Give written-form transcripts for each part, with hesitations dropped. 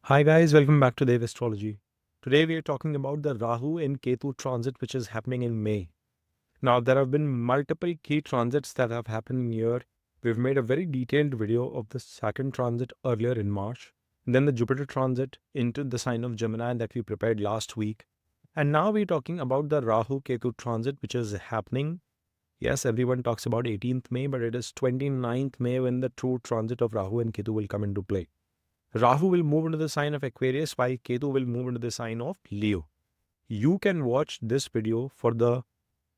Hi guys, welcome back to the Astrology. Today we are talking about the Rahu and Ketu transit which is happening in May. Now there have been multiple key transits that have happened in year. We've made a very detailed video of the Saturn transit earlier in March, then the Jupiter transit into the sign of Gemini that we prepared last week. And now we're talking about the Rahu Ketu transit which is happening. Yes, everyone talks about 18th May, but it is 29th May when the true transit of Rahu and Ketu will come into play. Rahu will move into the sign of Aquarius while Ketu will move into the sign of Leo. You can watch this video for the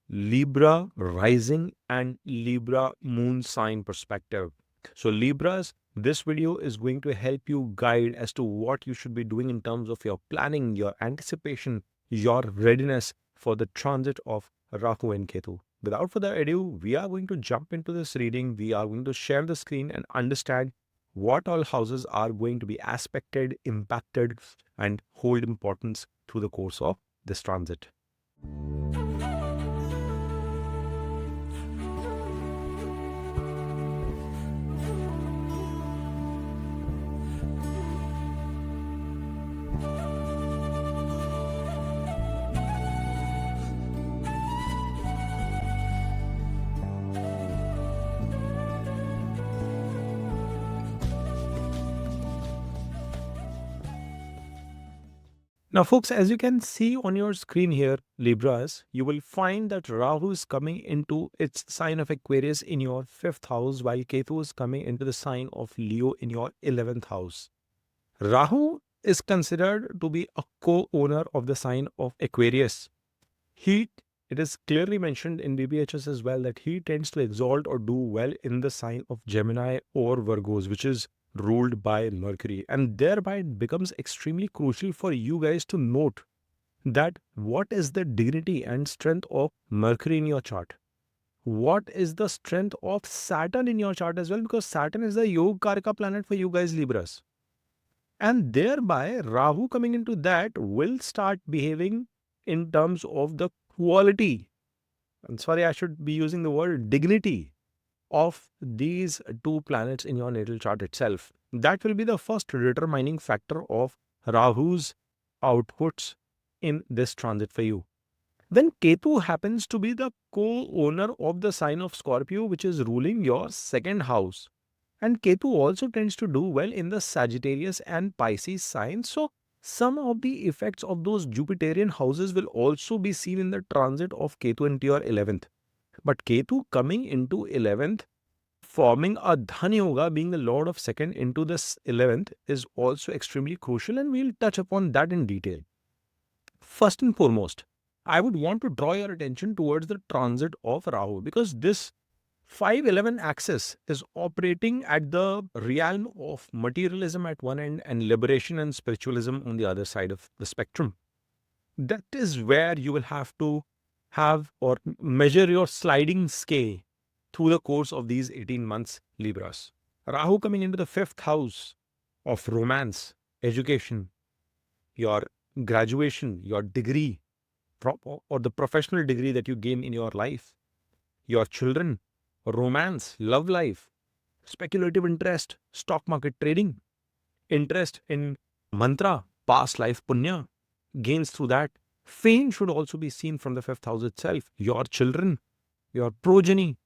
Libra rising and Libra moon sign perspective. So Libras, this video is going to help you guide as to what you should be doing in terms of your planning, your anticipation, your readiness for the transit of Rahu and Ketu. Without further ado, we are going to jump into this reading. We are going to share the screen and understand what all houses are going to be aspected, impacted, and hold importance through the course of this transit. Now, folks, as you can see on your screen here, Libras, you will find that Rahu is coming into its sign of Aquarius in your 5th house, while Ketu is coming into the sign of Leo in your 11th house. Rahu is considered to be a co-owner of the sign of Aquarius. It is clearly mentioned in BBHS as well that he tends to exalt or do well in the sign of Gemini or Virgos, which is ruled by Mercury, and thereby it becomes extremely crucial for you guys to note that what is the dignity and strength of Mercury in your chart. What is the strength of Saturn in your chart as well, because Saturn is the Yoga Karaka planet for you guys Libras. And thereby Rahu coming into that will start behaving in terms of the quality. I'm sorry, I should be using the word dignity of these two planets in your natal chart itself. That will be the first determining factor of Rahu's outputs in this transit for you. Then Ketu happens to be the co-owner of the sign of Scorpio, which is ruling your 2nd house. And Ketu also tends to do well in the Sagittarius and Pisces signs. So some of the effects of those Jupiterian houses will also be seen in the transit of Ketu into your 11th. But Ketu coming into 11th, forming a Dhan Yoga, being the Lord of 2nd into this 11th, is also extremely crucial, and we'll touch upon that in detail. First and foremost, I would want to draw your attention towards the transit of Rahu, because this 5-11 axis is operating at the realm of materialism at one end and liberation and spiritualism on the other side of the spectrum. That is where you will have to have or measure your sliding scale through the course of these 18 months, Libras. Rahu coming into the 5th house of romance, education, your graduation, your degree, or the professional degree that you gain in your life, your children, romance, love life, speculative interest, stock market trading, interest in mantra, past life punya, gains through that. Fame should also be seen from the 5th house itself. Your children, your progeny,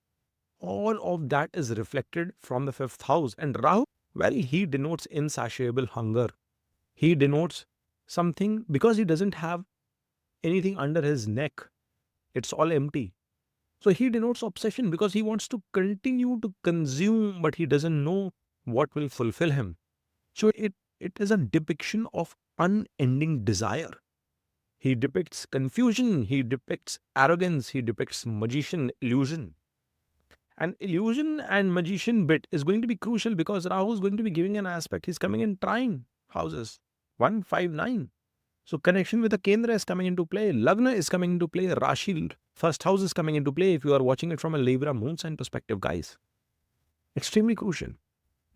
all of that is reflected from the 5th house. And Rahu, well, he denotes insatiable hunger. He denotes something because he doesn't have anything under his neck. It's all empty. So he denotes obsession because he wants to continue to consume, but he doesn't know what will fulfill him. So it is a depiction of unending desire. He depicts confusion, he depicts arrogance, he depicts magician, illusion. And illusion and magician bit is going to be crucial because Rahu is going to be giving an aspect. He's coming in trine houses, 1, 5, 9. So connection with the Kendra is coming into play. Lagna is coming into play. Rashi, 1st house is coming into play if you are watching it from a Libra moon sign perspective, guys. Extremely crucial.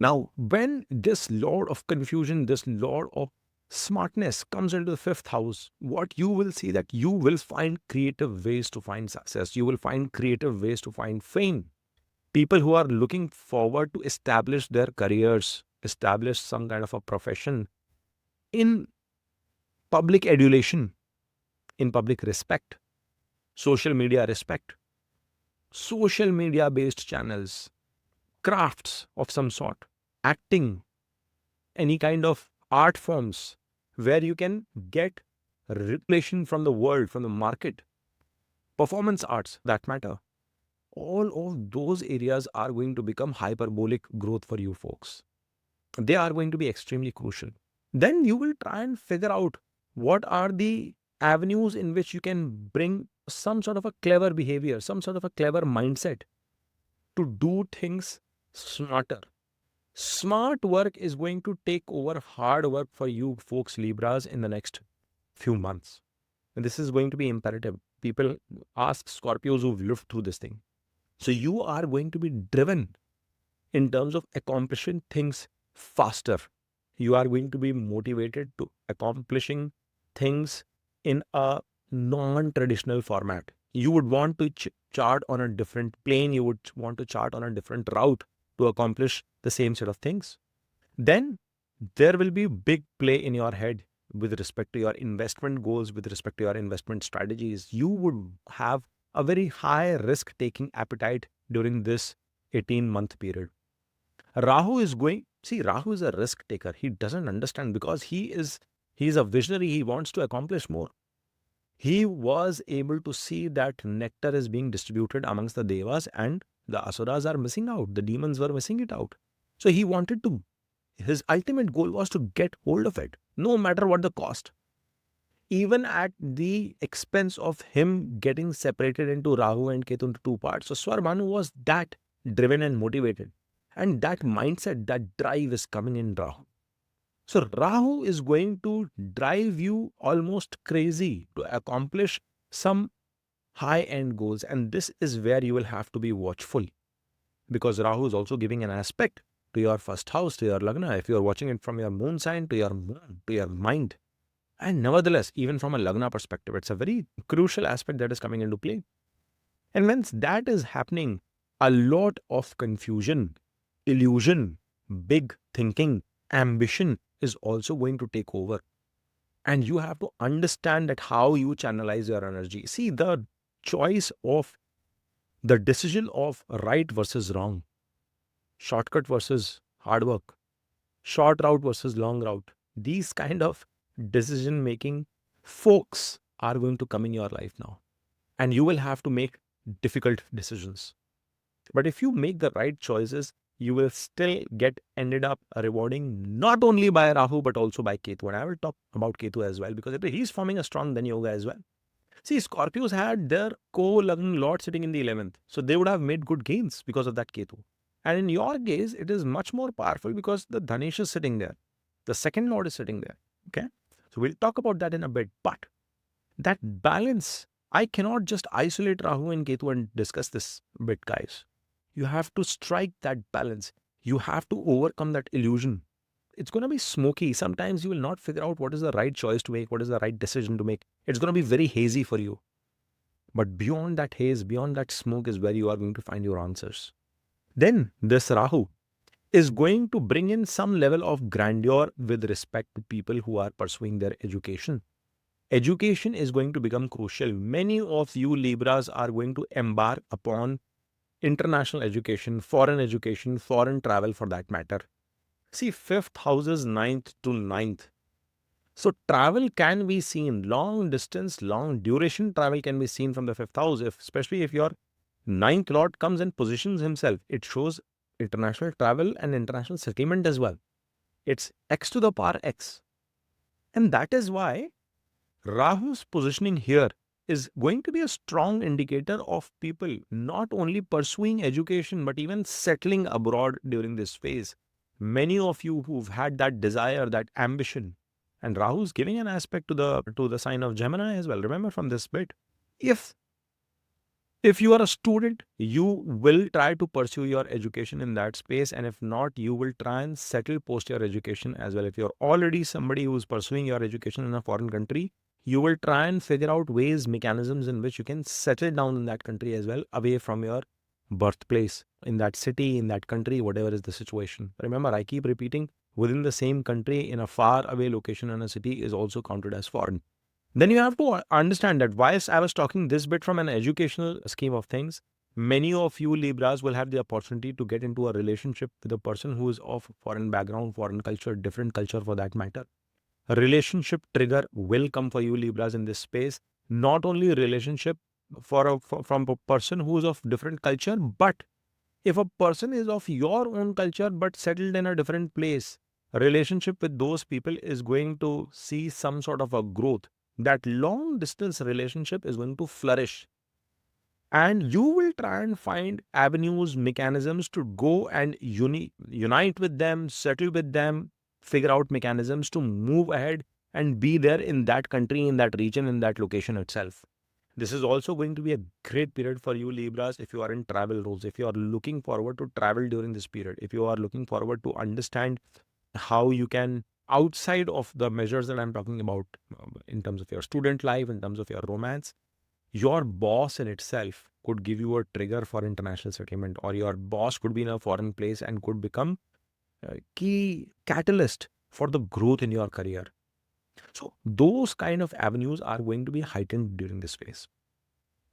Now, when this lord of confusion, this lord of smartness comes into the 5th house, what you will see that you will find creative ways to find success. You will find creative ways to find fame. People who are looking forward to establish their careers, establish some kind of a profession, in public adulation, in public respect, social media respect, social media based channels, crafts of some sort, acting, any kind of art forms where you can get regulation from the world, from the market, performance arts that matter. All of those areas are going to become hyperbolic growth for you folks. They are going to be extremely crucial. Then you will try and figure out what are the avenues in which you can bring some sort of a clever behavior, some sort of a clever mindset to do things smarter. Smart work is going to take over hard work for you folks, Libras, in the next few months. And this is going to be imperative. People ask Scorpios who've lived through this thing. So you are going to be driven in terms of accomplishing things faster. You are going to be motivated to accomplishing things in a non-traditional format. You would want to chart on a different plane. You would want to chart on a different route to accomplish the same set of things. Then there will be big play in your head with respect to your investment goals, with respect to your investment strategies. You would have a very high risk-taking appetite during this 18-month period. Rahu is Rahu is a risk taker. He doesn't understand because he's a visionary. He wants to accomplish more. He was able to see that nectar is being distributed amongst the devas and the asuras are missing out. The demons were missing it out. So his ultimate goal was to get hold of it, no matter what the cost. Even at the expense of him getting separated into Rahu and Ketu into two parts. So Swarbhanu was that driven and motivated. And that mindset, that drive is coming in Rahu. So Rahu is going to drive you almost crazy to accomplish some high-end goals. And this is where you will have to be watchful. Because Rahu is also giving an aspect to your first house, to your Lagna. If you are watching it from your moon sign, to your moon, to your mind. And nevertheless, even from a Lagna perspective, it's a very crucial aspect that is coming into play. And once that is happening, a lot of confusion, illusion, big thinking, ambition is also going to take over. And you have to understand that how you channelize your energy. See, the choice of the decision of right versus wrong, shortcut versus hard work, short route versus long route, these kind of decision making folks are going to come in your life now. And you will have to make difficult decisions. But if you make the right choices, you will still ended up rewarding not only by Rahu, but also by Ketu. And I will talk about Ketu as well, because he's forming a strong Dhan Yoga as well. See, Scorpios had their co-Lagna Lord sitting in the 11th. So they would have made good gains because of that Ketu. And in your case, it is much more powerful because the Dhanesh is sitting there. The second Lord is sitting there. Okay. So we'll talk about that in a bit. But that balance, I cannot just isolate Rahu and Ketu and discuss this bit, guys. You have to strike that balance. You have to overcome that illusion. It's going to be smoky. Sometimes you will not figure out what is the right choice to make, what is the right decision to make. It's going to be very hazy for you. But beyond that haze, beyond that smoke is where you are going to find your answers. Then this Rahu is going to bring in some level of grandeur with respect to people who are pursuing their education. Education is going to become crucial. Many of you Libras are going to embark upon international education, foreign travel for that matter. See, 5th house is 9th to 9th. So travel can be seen, long distance, long duration travel can be seen from the 5th house, especially if your 9th lord comes and positions himself. It shows international travel and international settlement as well. It's x to the power x. And that is why Rahu's positioning here is going to be a strong indicator of people not only pursuing education, but even settling abroad during this phase. Many of you who've had that desire, that ambition, and Rahu's giving an aspect to the sign of Gemini as well. Remember from this bit, if you are a student, you will try to pursue your education in that space. And if not, you will try and settle post your education as well. If you're already somebody who's pursuing your education in a foreign country, you will try and figure out ways, mechanisms in which you can settle down in that country as well, away from your birthplace, in that city, in that country, whatever is the situation. Remember, I keep repeating, within the same country in a far away location in a city is also counted as foreign. Then you have to understand that whilst I was talking this bit from an educational scheme of things, many of you Libras will have the opportunity to get into a relationship with a person who is of foreign background, foreign culture, different culture for that matter. A relationship trigger will come for you Libras in this space. Not only a relationship from a person who is of different culture, but if a person is of your own culture but settled in a different place, a relationship with those people is going to see some sort of a growth. That long distance relationship is going to flourish. And you will try and find avenues, mechanisms to go and unite with them, settle with them, figure out mechanisms to move ahead and be there in that country, in that region, in that location itself. This is also going to be a great period for you Libras if you are in travel roles, if you are looking forward to travel during this period, if you are looking forward to understand how you can, outside of the measures that I'm talking about, in terms of your student life, in terms of your romance, your boss in itself could give you a trigger for international settlement, or your boss could be in a foreign place and could become a key catalyst for the growth in your career. So those kind of avenues are going to be heightened during this phase.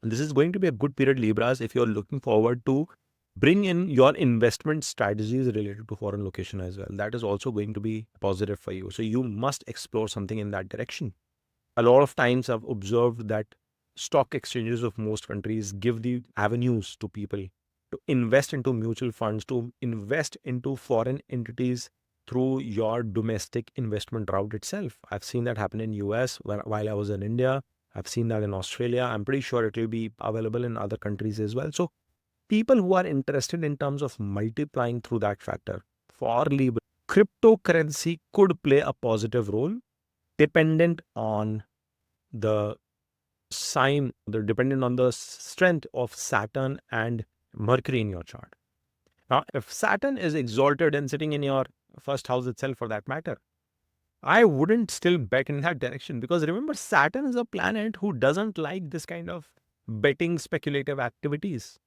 And this is going to be a good period, Libras, if you're looking forward to bring in your investment strategies related to foreign location as well. That is also going to be positive for you. So you must explore something in that direction. A lot of times I've observed that stock exchanges of most countries give the avenues to people to invest into mutual funds, to invest into foreign entities through your domestic investment route itself. I've seen that happen in US while I was in India. I've seen that in Australia. I'm pretty sure it will be available in other countries as well. So people who are interested in terms of multiplying through that factor, for Libra, cryptocurrency could play a positive role dependent on the dependent on the strength of Saturn and Mercury in your chart. Now, if Saturn is exalted and sitting in your first house itself for that matter, I wouldn't still bet in that direction, because remember, Saturn is a planet who doesn't like this kind of betting speculative activities.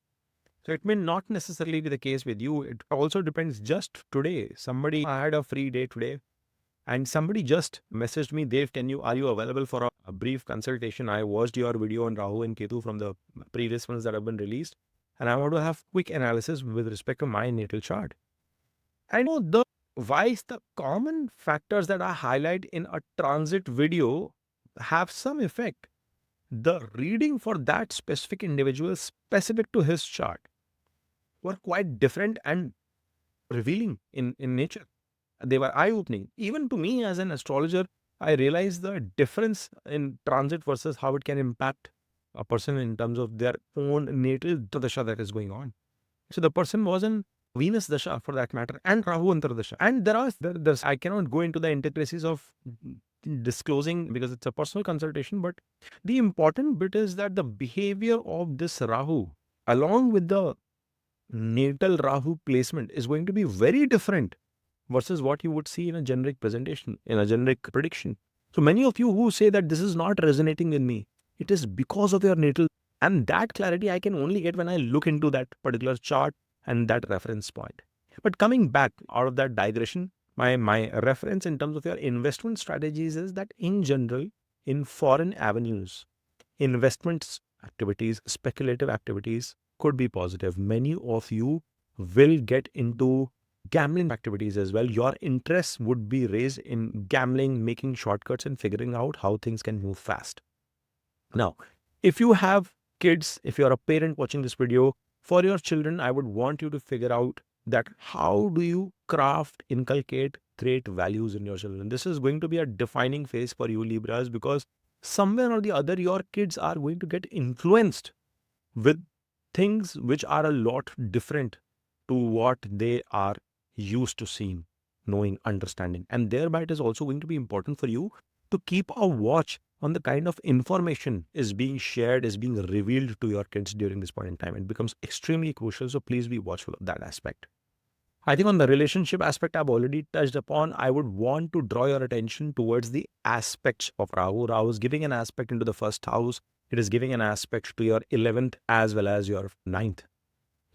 So it may not necessarily be the case with you. It also depends. Just today, I had a free day today, and somebody just messaged me, Dev, are you available for a brief consultation? I watched your video on Rahu and Ketu from the previous ones that have been released, and I want to have quick analysis with respect to my natal chart. I know the common factors that I highlight in a transit video have some effect. The reading for that specific individual, specific to his chart, were quite different and revealing in nature. They were eye-opening. Even to me as an astrologer, I realized the difference in transit versus how it can impact a person in terms of their own natal dasha that is going on. So the person was in Venus dasha for that matter, and Rahu Antardasha. And there's I cannot go into the intricacies of disclosing because it's a personal consultation, but the important bit is that the behavior of this Rahu, along with the natal Rahu placement, is going to be very different versus what you would see in a generic presentation, in a generic prediction. So many of you who say that this is not resonating with me, it is because of your natal. And that clarity I can only get when I look into that particular chart and that reference point. But coming back out of that digression, my reference in terms of your investment strategies is that in general, in foreign avenues, investments activities, speculative activities could be positive. Many of you will get into gambling activities as well. Your interest would be raised in gambling, making shortcuts and figuring out how things can move fast. Now, if you have kids, if you're a parent watching this video, for your children, I would want you to figure out that how do you inculcate great values in your children. This is going to be a defining phase for you Libras, because somewhere or the other, your kids are going to get influenced with things which are a lot different to what they are used to seeing, knowing, understanding. And thereby it is also going to be important for you to keep a watch on the kind of information is being shared, is being revealed to your kids during this point in time. It becomes extremely crucial. So please be watchful of that aspect. I think on the relationship aspect, I've already touched upon. I would want to draw your attention towards the aspects of Rahu. Rahu is giving an aspect into the first house. It is giving an aspect to your 11th as well as your 9th.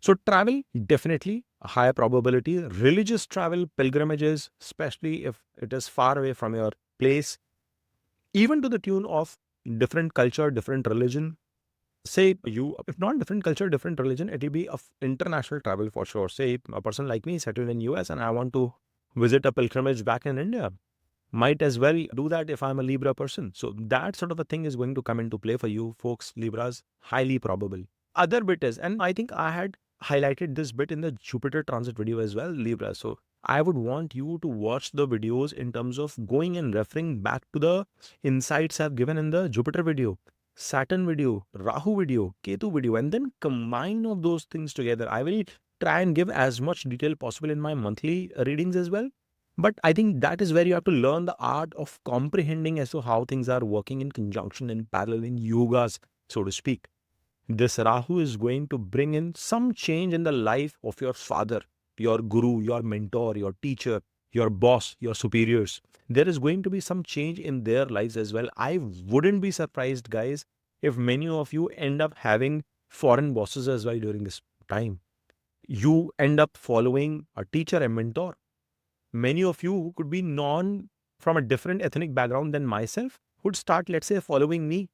So travel, definitely a higher probability. Religious travel, pilgrimages, especially if it is far away from your place, even to the tune of different culture, different religion. Say you, if not different culture, different religion, it will be of international travel for sure. Say a person like me settled in US and I want to visit a pilgrimage back in India. Might as well do that if I'm a Libra person. So that sort of a thing is going to come into play for you folks, Libras, highly probable. Other bit is, and I think I had highlighted this bit in the Jupiter transit video as well, Libra. So I would want you to watch the videos in terms of going and referring back to the insights I've given in the Jupiter video, Saturn video, Rahu video, Ketu video, and then combine of those things together. I will try and give as much detail possible in my monthly readings as well. But I think that is where you have to learn the art of comprehending as to how things are working in conjunction, in parallel, in yogas, so to speak. This Rahu is going to bring in some change in the life of your father, your guru, your mentor, your teacher, your boss, your superiors. There is going to be some change in their lives as well. I wouldn't be surprised, guys, if many of you end up having foreign bosses as well during this time. You end up following a teacher, a mentor. Many of you who could be from a different ethnic background than myself would start, let's say, following me,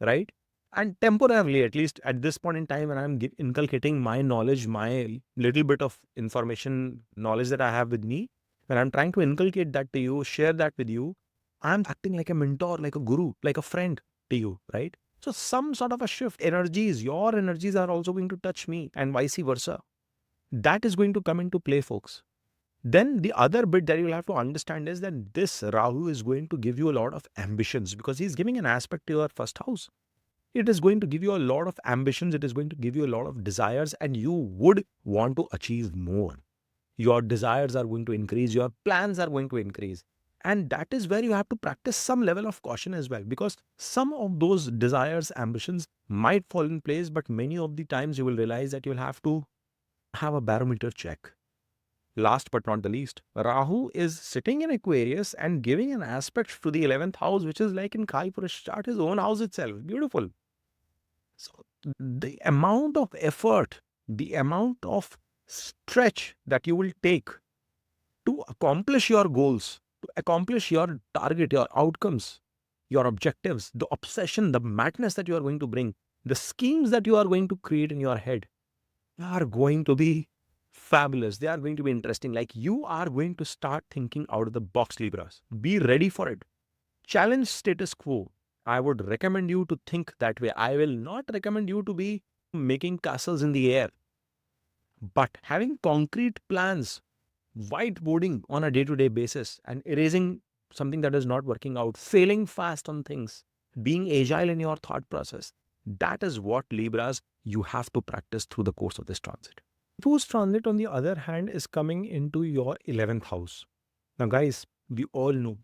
right? And temporarily, at least at this point in time, when I'm inculcating my knowledge, my little bit of information, knowledge that I have with me, when I'm trying to inculcate that to you, share that with you, I'm acting like a mentor, like a guru, like a friend to you, right? So some sort of a shift, energies, your energies are also going to touch me and vice versa. That is going to come into play, folks. Then the other bit that you'll have to understand is that this Rahu is going to give you a lot of ambitions because he's giving an aspect to your first house. It is going to give you a lot of ambitions. It is going to give you a lot of desires, and you would want to achieve more. Your desires are going to increase. Your plans are going to increase. And that is where you have to practice some level of caution as well, because some of those desires, ambitions might fall in place, but many of the times you will realize that you'll have to have a barometer check. Last but not the least, Rahu is sitting in Aquarius and giving an aspect to the 11th house, which is like in Kai Purash chart, his own house itself. Beautiful. So the amount of effort, the amount of stretch that you will take to accomplish your goals, to accomplish your target, your outcomes, your objectives, the obsession, the madness that you are going to bring, the schemes that you are going to create in your head are going to be fabulous. They are going to be interesting. Like, you are going to start thinking out of the box, Libras. Be ready for it. Challenge status quo. I would recommend you to think that way. I will not recommend you to be making castles in the air, but having concrete plans, whiteboarding on a day-to-day basis and erasing something that is not working out, failing fast on things, being agile in your thought process. That is what, Libras, you have to practice through the course of this transit. Ketu's transit, on the other hand, is coming into your 11th house. Now, guys, we all know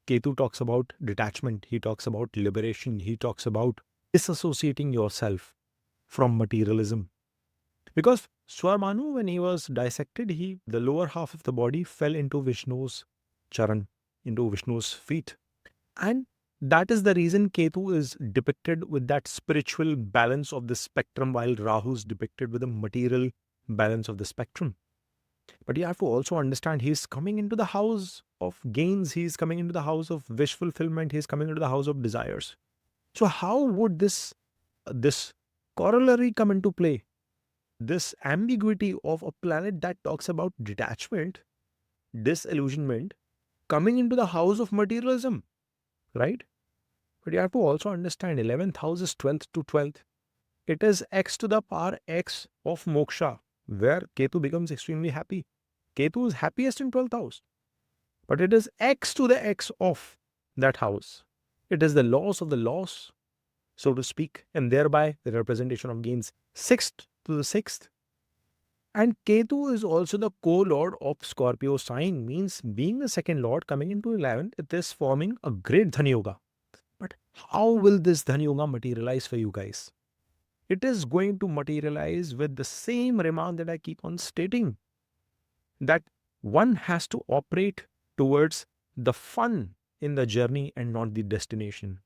Ketu talks about detachment, he talks about liberation, he talks about disassociating yourself from materialism. Because Swarmanu, when he was dissected, the lower half of the body fell into Vishnu's charan, into Vishnu's feet. And that is the reason Ketu is depicted with that spiritual balance of the spectrum, while Rahu is depicted with the material balance of the spectrum. But you have to also understand, he's coming into the house of gains, he's coming into the house of wish fulfillment, he's coming into the house of desires. So how would this corollary come into play? This ambiguity of a planet that talks about detachment, disillusionment, coming into the house of materialism, right? But you have to also understand, 11th house is 12th to 12th. It is x to the power x of moksha, where Ketu becomes extremely happy. Ketu is happiest in 12th house. But it is x to the x of that house. It is the loss of the loss, so to speak, and thereby the representation of gains. 6th to the 6th. And Ketu is also the co-lord of Scorpio sign, means being the second lord coming into 11th, it is forming a great Dhan Yoga. But how will this Dhan Yoga materialize for you guys? It is going to materialize with the same remark that I keep on stating, that one has to operate towards the fun in the journey and not the destination.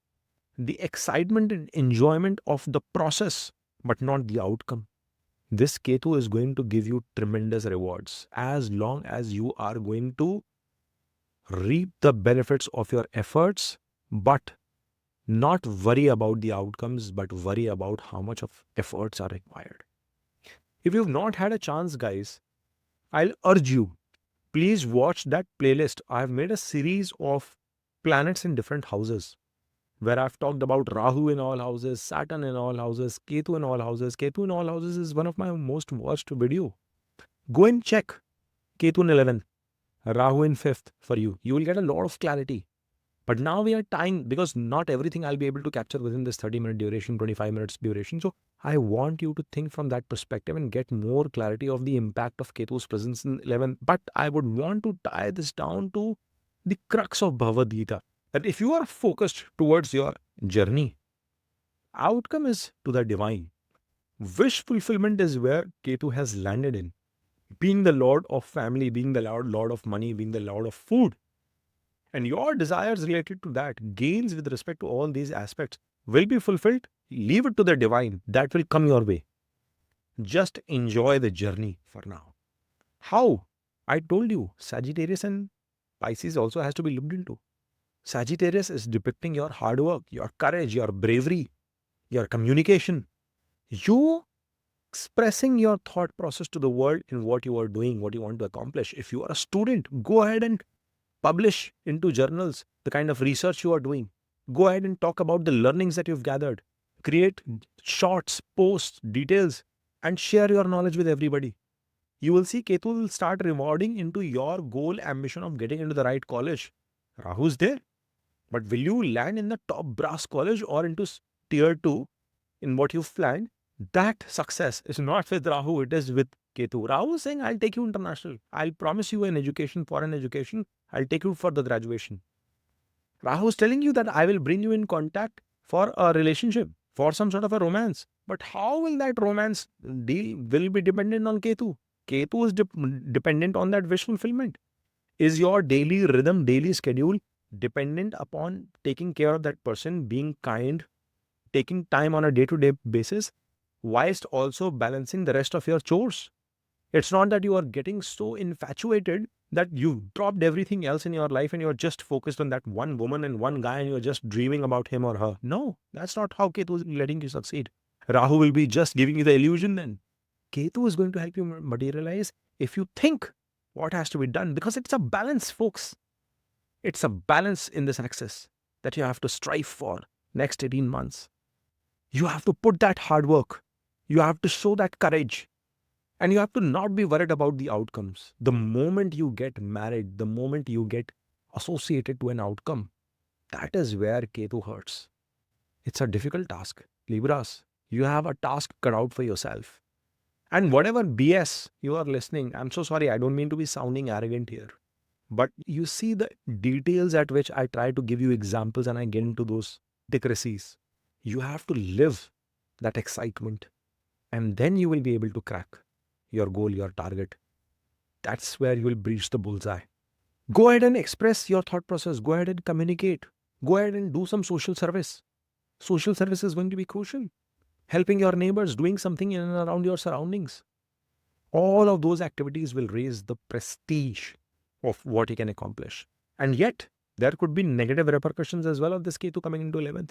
The excitement and enjoyment of the process, but not the outcome. This Ketu is going to give you tremendous rewards as long as you are going to reap the benefits of your efforts, but not worry about the outcomes, but worry about how much of efforts are required. If you've not had a chance, guys, I'll urge you, please watch that playlist. I've made a series of planets in different houses where I've talked about Rahu in all houses, Saturn in all houses, Ketu in all houses. Ketu in all houses is one of my most watched video. Go and check Ketu in 11th, Rahu in 5th for you. You will get a lot of clarity. But now we are tying, because not everything I'll be able to capture within this 30-minute duration, 25 minutes duration. So I want you to think from that perspective and get more clarity of the impact of Ketu's presence in 11. But I would want to tie this down to the crux of Bhagavad Gita. That if you are focused towards your journey, outcome is to the divine. Wish fulfillment is where Ketu has landed in. Being the lord of family, being the lord of money, being the lord of food. And your desires related to that, gains with respect to all these aspects, will be fulfilled. Leave it to the divine. That will come your way. Just enjoy the journey for now. How? I told you, Sagittarius and Pisces also has to be looked into. Sagittarius is depicting your hard work, your courage, your bravery, your communication. You expressing your thought process to the world in what you are doing, what you want to accomplish. If you are a student, go ahead and publish into journals the kind of research you are doing. Go ahead and talk about the learnings that you've gathered. Create shorts, posts, details, and share your knowledge with everybody. You will see Ketu will start rewarding into your goal, ambition of getting into the right college. Rahu's there. But will you land in the top brass college or into tier 2 in what you've planned? That success is not with Rahu, it is with Ketu. Rahu is saying, I'll take you international. I'll promise you an education, foreign education. I'll take you for the graduation. Rahu is telling you that I will bring you in contact for a relationship, for some sort of a romance. But how will that romance deal will be dependent on Ketu? Ketu is dependent on that wish fulfillment. Is your daily rhythm, daily schedule dependent upon taking care of that person, being kind, taking time on a day-to-day basis, whilst also balancing the rest of your chores? It's not that you are getting so infatuated that you've dropped everything else in your life and you're just focused on that one woman and one guy and you're just dreaming about him or her. No, that's not how Ketu is letting you succeed. Rahu will be just giving you the illusion then. Ketu is going to help you materialize if you think what has to be done, because it's a balance, folks. It's a balance in this axis that you have to strive for next 18 months. You have to put that hard work. You have to show that courage. And you have to not be worried about the outcomes. The moment you get married, the moment you get associated to an outcome, that is where Ketu hurts. It's a difficult task. Libras, you have a task cut out for yourself. And whatever BS you are listening, I'm so sorry, I don't mean to be sounding arrogant here. But you see the details at which I try to give you examples and I get into those intricacies. You have to live that excitement. And then you will be able to crack your goal, your target. That's where you will breach the bullseye. Go ahead and express your thought process. Go ahead and communicate. Go ahead and do some social service. Social service is going to be crucial. Helping your neighbors, doing something in and around your surroundings. All of those activities will raise the prestige of what you can accomplish. And yet, there could be negative repercussions as well of this Ketu coming into 11th.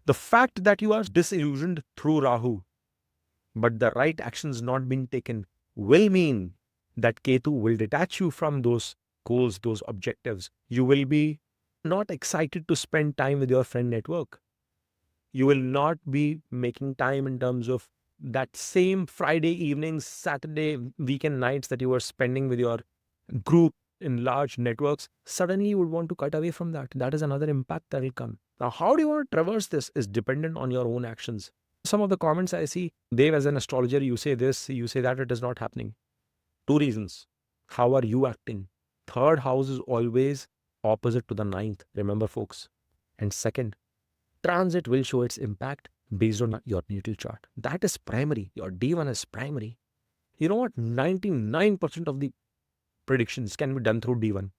The fact that you are disillusioned through Rahu, but the right actions not being taken, will mean that Ketu will detach you from those goals, those objectives. You will be not excited to spend time with your friend network. You will not be making time in terms of that same Friday evenings, Saturday weekend nights that you were spending with your group in large networks. Suddenly you would want to cut away from that. That is another impact that will come. Now, how do you want to traverse this is dependent on your own actions. Some of the comments I see, Dave, as an astrologer, you say this, you say that, it is not happening. Two reasons. How are you acting? Third house is always opposite to the ninth. Remember, folks. And second, transit will show its impact based on your natal chart. That is primary. Your D1 is primary. You know what? 99% of the predictions can be done through D1.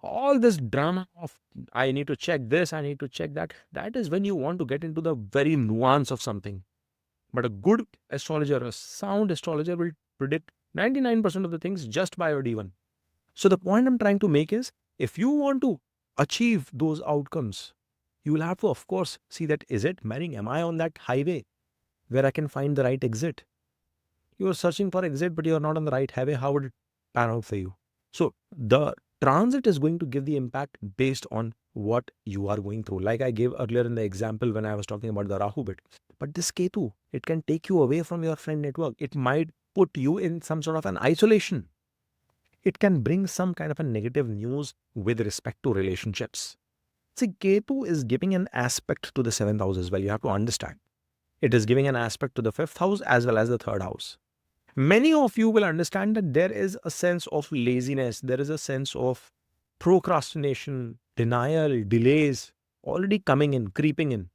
All this drama of I need to check this, I need to check that, that is when you want to get into the very nuance of something. But a good astrologer, a sound astrologer will predict 99% of the things just by your D1. So the point I'm trying to make is, if you want to achieve those outcomes, you will have to, of course, see that, is it marrying? Am I on that highway where I can find the right exit? You are searching for exit, but you are not on the right highway. How would it pan out for you? So the transit is going to give the impact based on what you are going through. Like I gave earlier in the example when I was talking about the Rahu bit. But this Ketu, it can take you away from your friend network. It might put you in some sort of an isolation. It can bring some kind of a negative news with respect to relationships. See, Ketu is giving an aspect to the seventh house as well. You have to understand. It is giving an aspect to the fifth house as well as the third house. Many of you will understand that there is a sense of laziness, there is a sense of procrastination, denial, delays already coming in, creeping in.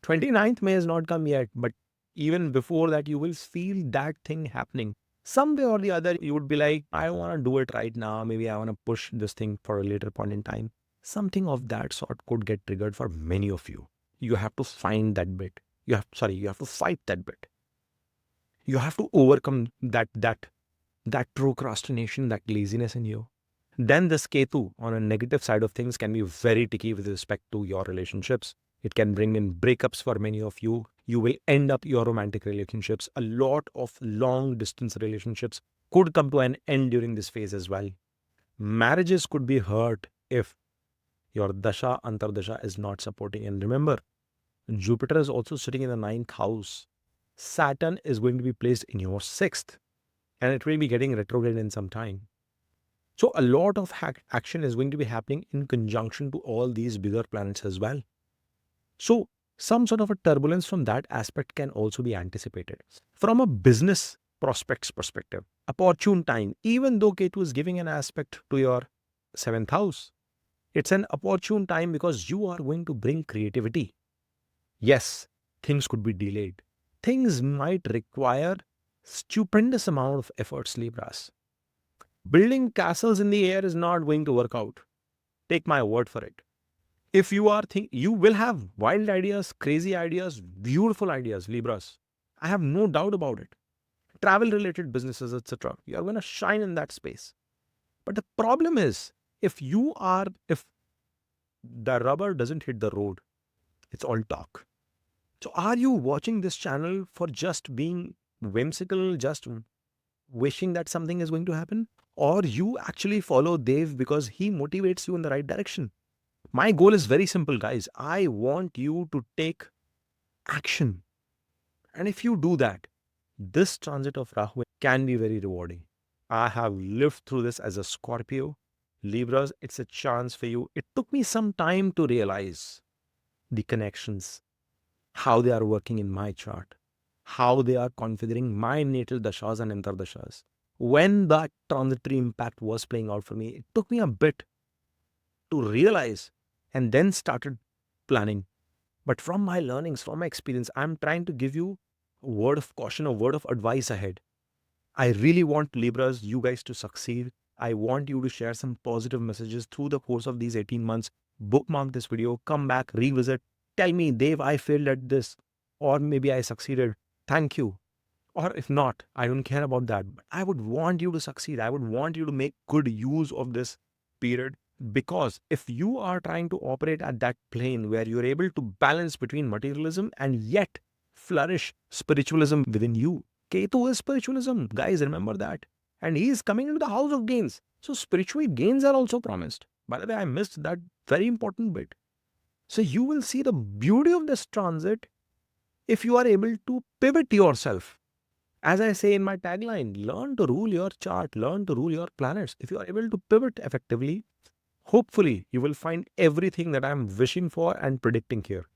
29th May has not come yet, but even before that, you will feel that thing happening. Some way or the other, you would be like, I want to do it right now. Maybe I want to push this thing for a later point in time. Something of that sort could get triggered for many of you. You have to find that bit. You have to fight that bit. You have to overcome that procrastination, that laziness in you. Then this Ketu on a negative side of things can be very tricky with respect to your relationships. It can bring in breakups for many of you. You will end up your romantic relationships. A lot of long distance relationships could come to an end during this phase as well. Marriages could be hurt if your dasha, antardasha is not supporting. And remember, Jupiter is also sitting in the ninth house. Saturn is going to be placed in your sixth, and it will be getting retrograde in some time. So a lot of action is going to be happening in conjunction to all these bigger planets as well. So some sort of a turbulence from that aspect can also be anticipated. From a business prospects perspective, opportune time, even though Ketu is giving an aspect to your seventh house, it's an opportune time because you are going to bring creativity. Yes, things could be delayed. Things might require stupendous amount of efforts, Libras. Building castles in the air is not going to work out. Take my word for it. If you are you will have wild ideas, crazy ideas, beautiful ideas, Libras. I have no doubt about it. Travel related businesses, etc. You are going to shine in that space. But the problem is, if the rubber doesn't hit the road, it's all talk. So are you watching this channel for just being whimsical, just wishing that something is going to happen? Or you actually follow Dev because he motivates you in the right direction? My goal is very simple, guys. I want you to take action. And if you do that, this transit of Rahu can be very rewarding. I have lived through this as a Scorpio. Libras, it's a chance for you. It took me some time to realize the connections, how they are working in my chart, how they are configuring my natal dashas and antardashas. When that transitory impact was playing out for me, it took me a bit to realize and then started planning. But from my learnings, from my experience, I'm trying to give you a word of caution, a word of advice ahead. I really want Libras, you guys to succeed. I want you to share some positive messages through the course of these 18 months. Bookmark this video, come back, revisit, tell me, Dave, I failed at this, or maybe I succeeded. Thank you. Or if not, I don't care about that. But I would want you to succeed. I would want you to make good use of this period, because if you are trying to operate at that plane where you're able to balance between materialism and yet flourish spiritualism within you. Ketu is spiritualism. Guys, remember that. And he is coming into the house of gains. So spiritual gains are also promised. By the way, I missed that very important bit. So you will see the beauty of this transit if you are able to pivot yourself. As I say in my tagline, learn to rule your chart, learn to rule your planets. If you are able to pivot effectively, hopefully you will find everything that I'm wishing for and predicting here.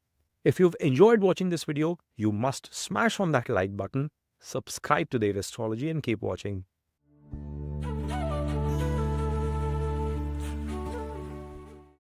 If you've enjoyed watching this video, you must smash on that like button, subscribe to Dave Astrology and keep watching.